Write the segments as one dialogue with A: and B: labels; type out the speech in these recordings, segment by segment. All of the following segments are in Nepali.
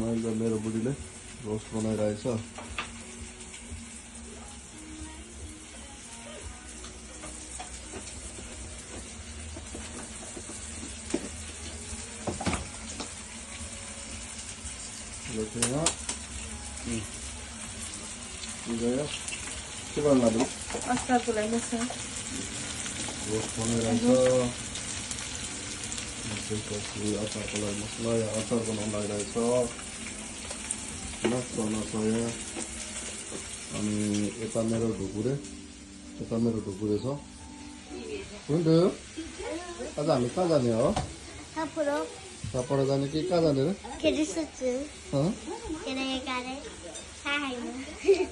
A: मैले मेरो बुढीले रोस्ट बनाइरहेछ। के गर्नु लाग्यो?
B: अचारको लागि छ।
A: रोस्ट बनाइरहेछ। त्यसपछि अचारको लागि मसला अचार बनाउनु लागिरहेछ। चना सोया अनि यता मेरो ढुकुरे छ। हुन्छ आज हामी कहाँ जाने हो? सापडा जाने कि कहाँ जाने रे?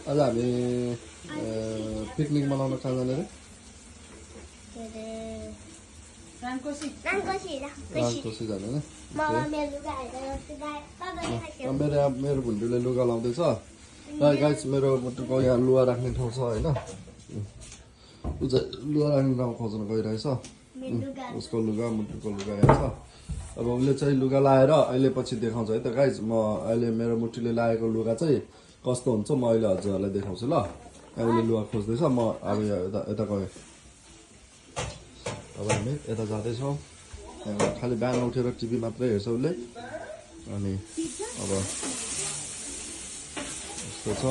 A: आज हामी पिकनिक मनाउन कहाँ जाने रे? रामकोसी जाने होइन? मेरो भुन्डीले लुगा लाउँदैछ। गाइस मेरो मुटुको यहाँ लुगा राख्ने ठाउँ छ होइन? लुगा राख्ने ठाउँ खोज्न गइरहेछ। उसको लुगा मुटुको लुगा यहाँ छ। अब उसले चाहिँ लुगा लाएर अहिले पछि देखाउँछ है त गाइस। म अहिले मेरो मुटुले लाएको लुगा चाहिँ कस्तो हुन्छ म अहिले हजुरहरूलाई देखाउँछु ल। उसले लुगा खोज्दैछ, म अब यता गएँ। अब हामी यता जाँदैछौँ। खालि बिहान उठेर टिभी मात्रै हेर्छ उसले। अनि अब यस्तो छ।